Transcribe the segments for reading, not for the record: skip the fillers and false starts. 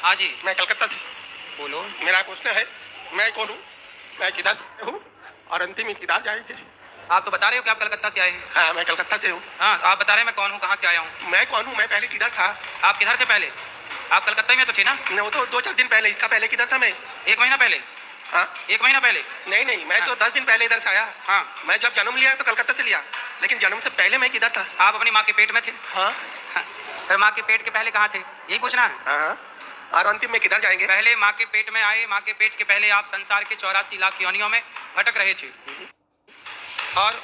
हाँ जी। मैं कलकत्ता से। बोलो। मेरा प्रश्न है, मैं कौन हूँ, मैं किधर से हूँ और अंतिम किधर जाएंगे? आप तो बता रहे हो कि आप कलकत्ता से आए हैं। हाँ, मैं कलकत्ता से हूँ। हाँ, आप बता रहे हैं मैं कौन हूँ, कहाँ से आया हूँ। मैं कौन हूँ, मैं पहले किधर था? आप किधर थे पहले? आप कलकत्ता में तो थे ना? वो तो 2-4 दिन पहले, इसका पहले किधर था मैं? 1 महीना पहले। हाँ, 1 महीना पहले। नहीं, मैं तो 10 दिन पहले इधर से आया। हाँ। मैं जब जन्म लिया तो कलकत्ता से लिया, लेकिन जन्म से पहले मैं किधर था? आप अपनी माँ के पेट में थे। हाँ। फिर माँ के पेट के पहले कहाँ थे, यही पूछना है। हाँ, और अंतिम में किधर जाएंगे? पहले माँ के पेट में आए, माँ के पेट के पहले आप संसार के 84 लाख योनियों में भटक रहे थे, और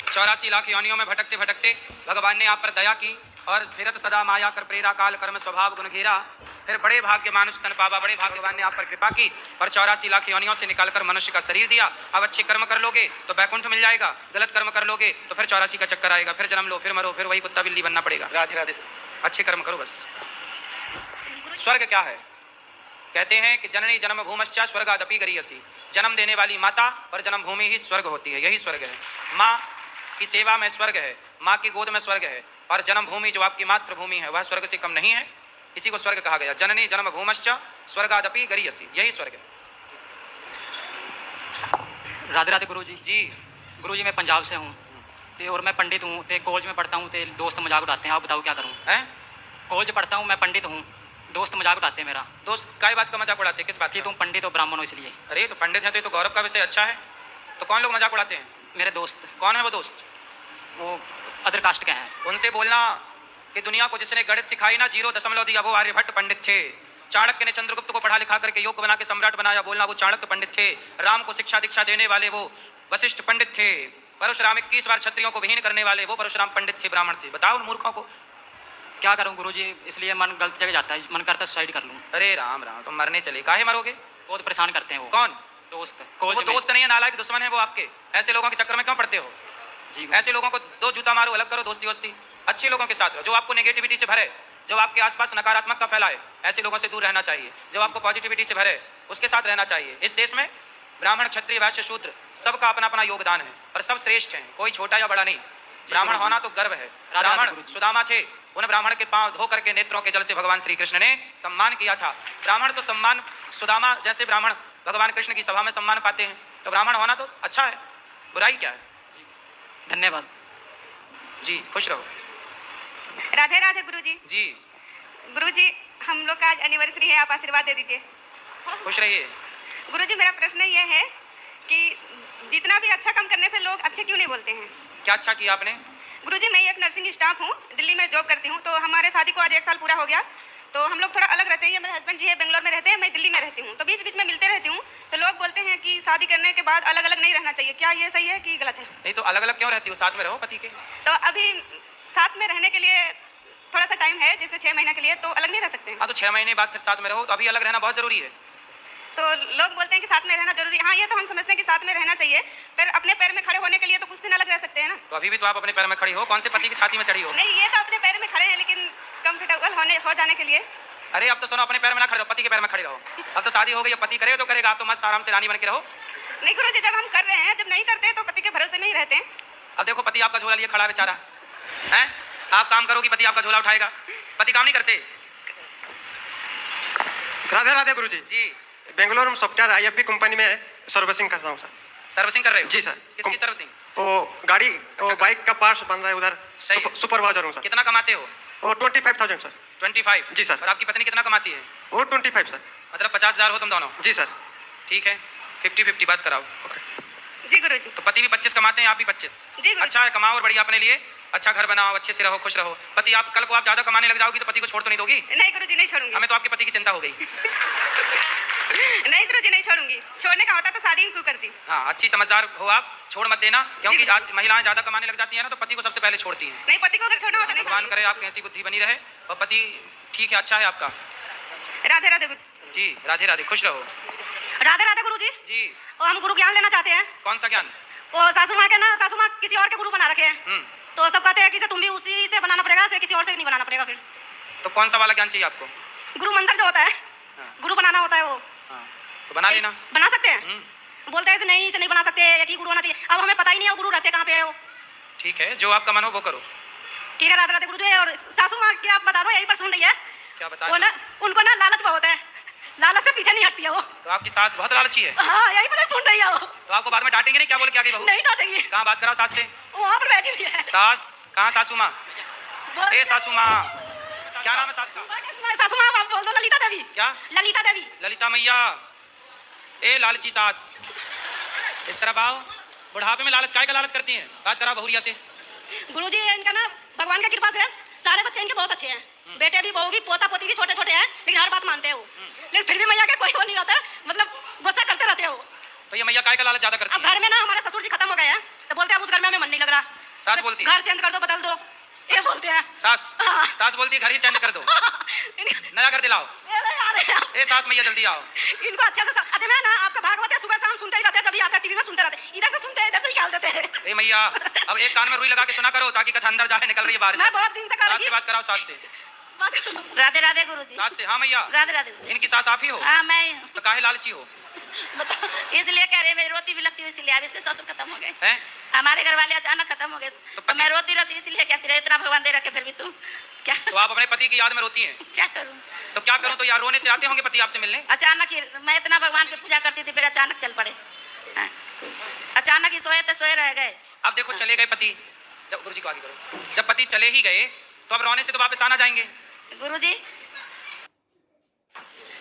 84 लाख योनियों में भटकते भटकते भगवान ने आप पर दया की, और फिरत सदा माया कर प्रेरा काल कर्म स्वभाव गुण घेरा। फिर बड़े भाग्य मानुष तन पावा, बड़े भाग्यवान ने आप पर कृपा की और 84 लाख योनियों से निकालकर मनुष्य का शरीर दिया। अब अच्छे कर्म कर लोगे तो बैकुंठ मिल जाएगा, गलत कर्म कर लोगे तो फिर 84 का चक्कर आएगा, फिर जन्म लो, फिर मरो, फिर वही कुत्ता बिल्ली बनना पड़ेगा। राधे राधे। अच्छे कर्म करो बस। स्वर्ग क्या है? कहते हैं कि जननी जन्म भूमश्चा स्वर्गादपि गरीयसी। जन्म देने वाली माता पर जन्म भूमि ही स्वर्ग होती है, यही स्वर्ग है। माँ की सेवा में स्वर्ग है, माँ की गोद में स्वर्ग है, और जन्म भूमि जो आपकी मातृभूमि है वह स्वर्ग से कम नहीं है, इसी को स्वर्ग कहा गया। जननी जन्म भूमश्च स्वर्गादपि गरीयसी, यही स्वर्ग है। राधे राधे गुरु जी। जी गुरु जी, मैं पंजाब से हूँ और मैं पंडित हूँ, कॉलेज में पढ़ता हूँ, दोस्त मजाक उड़ाते हैं, आप बताओ क्या करूँ? हैं? कॉलेज पढ़ता हूँ, मैं पंडित हूँ, दोस्त मजाक उड़ाते हैं मेरा। दोस्त काय बात का मजाक उड़ाते हैं, किस बात कि की? तुम पंडित हो, ब्राह्मण हो इसलिए। अरे तो पंडित है तो ये तो गौरव का विषय अच्छा है। तो कौन लोग मजाक उड़ाते हैं? मेरे दोस्त। कौन है वो दोस्त? वो अदर कास्ट के हैं। उनसे बोलना कि दुनिया को जिसने गणित सिखाई ना 0.0 दिया वो आर्यभट्ट पंडित थे। चाणक्य ने चंद्रगुप्त को पढ़ा लिखा करके योग बना के सम्राट बनाया, बोलना वो चाणक्य पंडित थे। राम को शिक्षा दीक्षा देने वाले वो वशिष्ठ पंडित थे। परशुराम 21 बार क्षत्रियों को विहीन करने वाले वो परशुराम पंडित थे, ब्राह्मण थे। बताओ उन मूर्खों को। क्या करूँ गुरु जी, इसलिए मन गलत जगह जाता है, मन करता है सुसाइड कर लूँ। अरे राम राम, तुम मरने चले, काहे मरोगे? बहुत परेशान करते हैं वो। कौन दोस्त? वो दोस्त नहीं है, नालायक दुश्मन है वो आपके। ऐसे लोगों के चक्कर में क्यों पड़ते हो? जी ऐसे लोगों को 2 जूता मारो, अलग करो, दोस्ती वोस्ती। अच्छे लोगों के साथ रहो, जो आपको नेगेटिविटी से भरे, जो आपके आसपास नकारात्मकता फैलाए, ऐसे लोगों से दूर रहना चाहिए। जो आपको पॉजिटिविटी से भरे, उसके साथ रहना चाहिए। इस देश में ब्राह्मण क्षत्रिय वैश्य शूद्र सबका अपना अपना योगदान है, और सब श्रेष्ठ हैं, कोई छोटा या बड़ा नहीं। ब्राह्मण होना तो गर्व है। ब्राह्मण सुदामा थे, उन ब्राह्मण के पांव धो करके नेत्रों के जल से भगवान श्री कृष्ण ने सम्मान किया था। ब्राह्मण तो सम्मान, सुदामा जैसे ब्राह्मण भगवान कृष्ण की सभा में सम्मान पाते हैं, तो ब्राह्मण होना तो अच्छा है, बुराई क्या है? धन्यवाद जी, खुश रहो। राधे राधे गुरु जी। जी गुरु जी, हम लोग का आज एनिवर्सरी है, आप आशीर्वाद दे दीजिए। खुश रहिए। गुरु जी, मेरा प्रश्न ये है कि जितना भी अच्छा काम करने से लोग अच्छे क्यों नहीं बोलते हैं? क्या अच्छा किया आपने? गुरु जी, मैं एक नर्सिंग स्टाफ हूँ, दिल्ली में जॉब करती हूँ। तो हमारे शादी को आज 1 साल पूरा हो गया। तो हम लोग थोड़ा अलग रहते हैं, ये मेरे हस्बैंड जी है बेंगलोर में रहते हैं, मैं दिल्ली में रहती हूँ। तो बीच बीच में मिलते रहती हूँ। तो लोग बोलते हैं कि शादी करने के बाद अलग अलग नहीं रहना चाहिए, क्या ये सही है कि गलत है? नहीं तो अलग अलग क्यों रहती हो, साथ में रहो पति के। तो अभी साथ में रहने के लिए थोड़ा सा टाइम है, जैसे 6 महीने के लिए, तो अलग नहीं रह सकते हैं? हाँ तो 6 महीने बाद फिर साथ में रहो, तो अभी अलग रहना बहुत जरूरी है। तो लोग बोलते हैं कि साथ में रहना जरूरी है। हाँ, ये तो हम समझते हैं कि साथ में रहना चाहिए, पर अपने पैर में खड़े होने के लिए तो कुछ दिन अलग रह सकते हैं ना। तो अभी भी तो आप अपने पैर में खड़ी हो, कौन से पति की छाती में चढ़ी हो? नहीं, ये तो अपने पैर में खड़े हैं, लेकिन कंफर्टेबल हो जाने के लिए। अरे अब तो सुनो, अपने पैर में ना खड़े रहो, पति के पैर में खड़े रहो। अब तो शादी हो गई, पति करे तो करेगा, आप तो मस्त आराम से रानी बन के रहो। नहीं गुरु जी, जब हम कर रहे हैं, जब नहीं करते तो पति के भरोसे में ही रहते हैं। अब देखो पति आपका झोला लिए खड़ा बेचारा है, आप काम करोगी पति आपका झोला उठाएगा, पति काम नहीं करते। राधे राधे गुरु जी। जी, बेंगलोर में सॉफ्टवेयर IFB कंपनी में सर्विसिंग करता हूँ सर। सर्विसिंग कर रहे हो? जी सर। किसकी सर्विसिंग? वो गाड़ी, वो बाइक का पार्ट्स बन रहा है उधर, सही है। सुपरवाइजर हूँ सर। कितना कमाते हो? वो 25,000 सर। 25? जी सर। और आपकी पत्नी कितना कमाती है? वो 25 सर। मतलब 50,000 हो तुम दोनों? जी सर। ठीक है, 50-50 बात कराओ। जी गुरु जी। तो पति भी 25 कमाते हैं, आप भी 25? जी गुरु। अच्छा है, कमाओ और बढ़िया अपने लिए अच्छा घर बनाओ, अच्छे से रहो, खुश रहो। पति आप कल को आप ज्यादा कमाने लग जाओगी तो पति को छोड़ तो नहीं दोगी? नहीं गुरु जी, नहीं छोड़ूंगी। हमें तो आपके पति की चिंता हो गई। नहीं गुरु जी, नहीं छोड़ूंगी। छोड़ने का होता तो शादी क्यों करती? हाँ, अच्छी समझदार हो आप, छोड़ मत देना, क्योंकि महिलाएं ज्यादा कमाने लग जाती हैं ना तो पति को सबसे पहले छोड़ती हैं। नहीं, पति को अगर छोड़ना होता नहीं। भगवान करे आपकी ऐसी बुद्धि बनी रहे, और पति ठीक है, अच्छा है आपका। राधे राधे गुरु जी, राधे राधे, खुश रहो। राधे राधे गुरु जी। जी, और हम गुरु ज्ञान लेना चाहते हैं। कौन सा ज्ञान? वो सासू माँ के ना, सासू माँ किसी और के गुरु बना रखे हैं। तो सब कहते हैं कि तुम भी उसी से बनाना पड़ेगा, किसी और से नहीं बनाना पड़ेगा। फिर तो कौन सा वाला ज्ञान चाहिए आपको? गुरु मंत्र जो होता है, गुरु बनाना होता है वो। तो बना लेना। बना सकते हैं? बोलते हैं नहीं, इसे नहीं बना सकते, एक ही गुरु होना चाहिए। अब हमें पता ही नहीं है वो गुरु रहते कहाँ पे है वो। ठीक है, जो आपका मन हो वो करो। ठीक है, राधे राधे गुरु जी। और सासू माँ की आप बता दो, यही पर सुन रही है। क्या बता? वो ना, उनको ना लालच बहुत है। हटती है वो। तो आपकी सास बहुत लालची है। हाँ यही मैंने सुन रही है वो। तो आपको बाद में डांटेंगे नहीं? क्या बोल के आगे बहू? नहीं डांटेंगी। कहाँ बात करा सास से? वहाँ पर बैठी हुई है। सास कहाँ? सासू माँ? ए सासू माँ, क्या नाम है सास का? सासू माँ आप बोल दो, ललिता देवी। क्या? ललिता देवी। ललिता मैया। ए लालची सास, इस तरफ आओ। बुढ़ापे में लालच, काय का लालच करती हैं? बात करा बहुरिया से। गुरुजी इनका ना भगवान की कृपा से सारे बच्चे इनके बहुत अच्छे हैं। बेटे भी, बहू भी, पोता पोती भी छोटे छोटे हैं, लेकिन हर बात मानते हैं वो। लेकिन फिर भी मैया के कोई वो नहीं रहता, मतलब गुस्सा करते रहते हैं वो। तो ये मैया काय का लालच ज्यादा करती अब घर में ना हमारे ससुर जी खत्म हो गए हैं, तो बोलते हैं अब उस घर में हमें मन नहीं लग रहा। सास बोलती है? घर चेंज कर दो, बदल दो, ये बोलते हैं। सास? हाँ। सास बोलती है घर ही चेंज कर दो, नया कर दिलाओ। ए सास मैया जल्दी आओ। इनको अच्छे से अच्छा मैं ना आपका भागवत है, सुबह शाम सुनते ही रहते हैं, जब भी आता है टीवी में सुनते रहते हैं, इधर से सुनते हैं, इधर से निकाल देते हैं। ए मैया, अब एक कान में रुई लगा के सुना करो ताकि कथा अंदर जाए, निकल रही है बाहर से। मैं बहुत दिन से कर सास रही से बात कराओ, सास से बात करो। राधे राधे गुरुजी। सास से। हाँ मैया, राधे राधे। इनकी सास आप ही हो? हाँ मैं। तो काहे लालची हो? इसलिए कह रहे मैं रोती भी लगती हूँ, इसलिए अब इसके ससुर खत्म हो गए हैं? हमारे घर वाले अचानक खत्म हो गए, तो मैं रोती रहती हूँ, इसलिए कहती रही इतना भगवान दे रखे फिर भी तुम क्या। तो आप अपने पति की याद में रोती हैं? क्या करूँ? तो क्या करूं? तो यार रोने से आते होंगे पति आपसे मिलने? अचानक ही मैं इतना भगवान की पूजा करती थी, फिर अचानक चल पड़े। हाँ। अचानक ही सोए तो सोए रह गए। अब देखो चले गए पति, जब गुरुजी को आगे करो, जब पति चले ही गए तो अब रोने से तो वापस आना जाएंगे। गुरुजी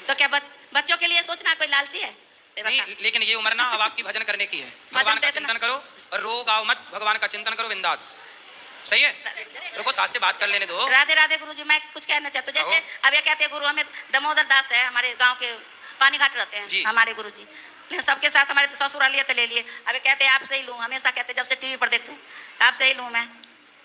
तो क्या बच्चों के लिए सोचना कोई लालची है? नहीं, लेकिन ये उम्र ना अब आपकी भजन करने की है। भगवान का चिंतन करो और रोग आओ मत, भगवान का चिंतन करो बिंदास। सही है? रुको सास से बात कर लेने दो। राधे राधे गुरुजी। मैं कुछ कहना चाहती हूँ, जैसे अब ये कहते हैं गुरु हमें दामोदर दास है, हमारे गांव के पानी घाट रहते हैं हमारे गुरुजी, लेकिन सबके साथ हमारे तो ससुराल लिए तो ले लिए। अब ये कहते हैं आपसे ही लूँ, हमेशा कहते हैं जब से टीवी पर देखती हूँ आपसे ही लूँ मैं।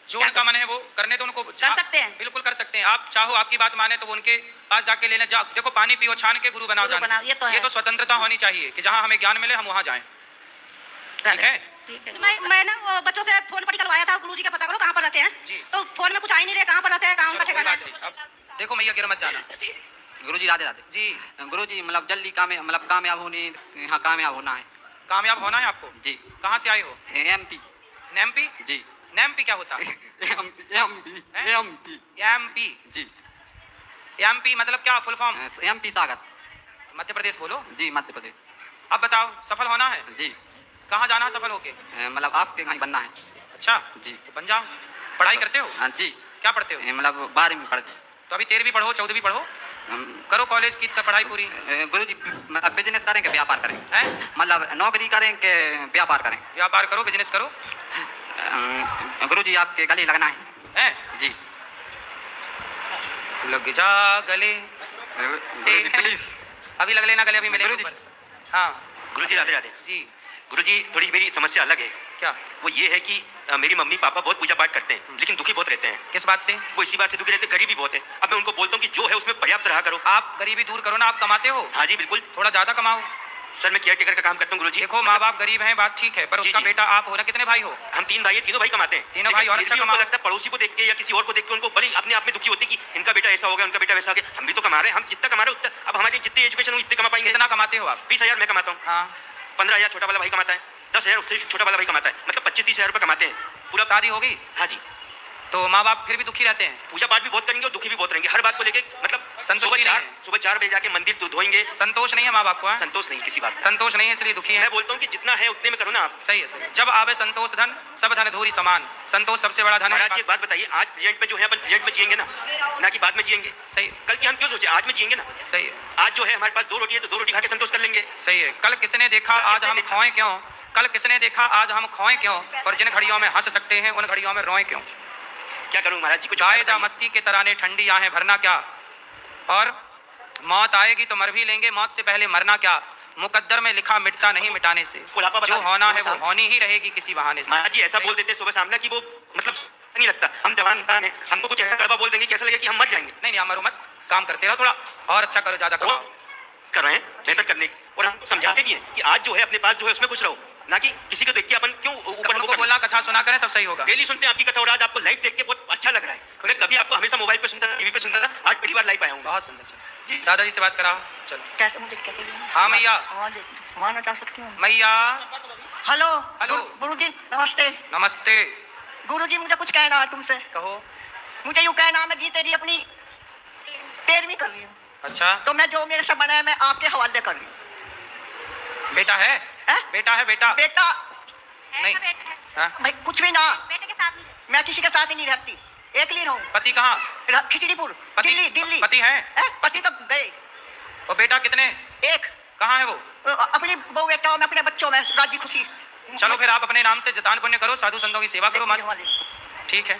जो उनका मन है वो करने तो उनको कर सकते हैं, बिल्कुल कर सकते हैं। आप चाहो आपकी बात माने तो वो उनके पास जाके लेना। जाओ देखो पानी पियो, छान के गुरु बनाओ जाने। ये तो स्वतंत्रता होनी चाहिए कि जहाँ हमें ज्ञान मिले हम वहाँ जाएं। ठीक है? ठीक है। मैं ना वो बच्चों से फोन पर निकलवाया था, गुरुजी का पता करो कहाँ पर रहते हैं, तो फोन में कुछ आ ही नहीं रहे, कहाँ पर रहते हैं, कहाँ उनका ठिकाना है। अब देखो मैया गिर मत जाना। गुरुजी राधे राधे जी। गुरुजी मतलब जल्दी कामयाब होने, यहाँ कामयाब होना है। कामयाब होना है आपको? जी। कहाँ से आए हो? एमपी। एमपी? जी। एमपी क्या होता है? एमपी जी। एमपी मतलब क्या फुल फॉर्म? एमपी सागर। मध्य प्रदेश बोलो। जी मध्य प्रदेश। अब बताओ सफल होना है? जी। कहाँ जाना है सफल होके? मतलब आपके कहीं बनना है। अच्छा जी। तो बन जाओ। पढ़ाई करते हो? जी। क्या पढ़ते हो? मतलब 12वीं पढ़ते। तो अभी 13वीं पढ़ो, 14वीं पढ़ो, करो कॉलेज की पढ़ाई पूरी। गुरुजी मतलब बिजनेस करें कि व्यापार करें? हैं? मतलब नौकरी करें कि व्यापार करें? व्यापार करो, बिजनेस करो। गुरुजी आपके गले लगना है। हैं? जी। लग जा गले से प्लीज। अभी लग लेना गले, अभी मिले गुरुजी। हाँ गुरुजी राधे राधे। जी। गुरुजी थोड़ी मेरी समस्या अलग है। क्या? वो ये है कि मेरी मम्मी पापा बहुत पूजा पाठ करते हैं लेकिन दुखी बहुत रहते हैं। किस बात से? वो इसी बात से दुखी रहते हैं, गरीबी बहुत है। अब मैं उनको बोलता हूँ कि जो है उसमें पर्याप्त रहा करो। आप गरीबी दूर करो ना, आप कमाते हो? हाँ जी बिल्कुल। थोड़ा ज्यादा कमाओ। सर मैं केयर टेकर का काम करता हूँ गुरुजी। देखो माँ बाप गरीब हैं, बात ठीक है, पर उसका बेटा आप हो ना। कितने भाई हो? हम 3 भाई हैं, तीनों भाई कमाते हैं। तीनों भाई और अच्छा उनको कमाओ। लगता है पड़ोसी को देख के या किसी और को देख के उनको बड़ी अपने आप में दुखी होती है कि इनका बेटा ऐसा हो गया, उनका बेटा वैसा हो गया। हम भी तो कमा रहे हैं, हम जितना कमा रहे हैं उतना अब हमारी जितनी एजुकेशन उतनी कमा पाएंगे। कितना कमाते हो आप? 20,000 मैं कमाता हूँ। हाँ। 15,000 छोटा वाला भाई कमाता है, 10,000 उससे छोटा वाला भाई कमाता है, मतलब 25-30,000 रुपये कमाते हैं पूरा। शादी हो गई? हाँ जी। तो माँ बाप फिर भी दुखी रहते हैं? पूजा पाठ भी बहुत करेंगे और दुखी भी बहुत रहेंगे, हर बात को लेके मतलब संतुष्टि नहीं है। सुबह 4 बजे जाके मंदिर धोएंगे। संतोष नहीं है माँ बाप को? संतोष नहीं किसी बात, संतोष नहीं है इसलिए दुखी है। मैं बोलता हूँ कि जितना है उतने में करो ना आप। सही है सही। जब आवे संतोष धन सब धन धूरी समान, संतोष सबसे बड़ा धन है। महाराज जी एक बात बताइए, आज प्रेजेंट में जो है अपन प्रेजेंट में जिएंगे ना कि बाद में जिएंगे? सही। कल की हम क्यों सोचे, आज में जिएंगे ना। सही है। आज जो है हमारे पास 2 रोटी है तो 2 रोटी खा के संतोष कर लेंगे। सही है। कल किसने देखा आज हम खोएं क्यों? कल किसने देखा आज हम खोएं क्यों? और जिन घड़ियों में हंस सकते हैं उन घड़ियों में रोएं क्यों? क्या करूं महाराज जी को गाए जा मस्ती के तराने ठंडी आहें भरना क्या, और मौत आएगी तो मर भी लेंगे, मौत से पहले मरना क्या। मुकद्दर में लिखा मिटता नहीं मिटाने से, जो होना है वो होनी ही रहेगी किसी बहाने से। महाराज जी ऐसा बोल देते सुबह सामने कि वो मतलब नहीं लगता, हम जवान इंसान हैं, हमको कुछ ऐसा कड़वा बोल देंगे कैसा लगेगा कि हम मर जाएंगे। नहीं नहीं मरो मत, काम करते रहो, थोड़ा और अच्छा करो, ज्यादा करो। कर रहे हैं बेहतर करने की, और हमको समझाते भी हैं कि आज जो है अपने पास जो है उसमें खुश रहो, ना कि किसी को देख के अपन क्यों ऊपर उनको बोलना कथा सुना करें सब सही होगा। डेली सुनते हैं आपकी कथा और आज आपको लाइव देख के बहुत अच्छा लग रहा है। मैं कभी आपको हमेशा मोबाइल पे सुनता था, टीवी पे सुनता था, आज पहली बार लाइव आया हूँ। बहुत सुंदर। चलो दादाजी से बात करा। चलो कैसे मुझे कैसे? हाँ मैया। वहाँ ना जा सकती हूँ मैया। Hello hello. गुरुजी नमस्ते। नमस्ते। गुरुजी मुझे कुछ कहना है तुमसे। कहो। मुझे यूँ कहना है, मैं जी तेरी अपनी 13वीं कर रही हूँ। अच्छा, तो मैं जो मेरे से बना है मैं आपके हवाले कर रही हूँ। बेटा है? बेटा है? बेटा बेटा नहीं, हाँ? भाई कुछ भी ना, बेटे के साथ नहीं मैं किसी के साथ ही नहीं रहती, एकली रहूं। पति कहाँ? खिचड़ीपुर, पति? दिल्ली दिल्ली। पति है? पति तो गए। और बेटा कितने? एक कहाँ है वो? अपनी बहू बेटा में, अपने बच्चों में राजी खुशी। चलो फिर आप अपने नाम से जतान पुण्य करो, साधु संतों की सेवा करो, मस्त, ठीक है।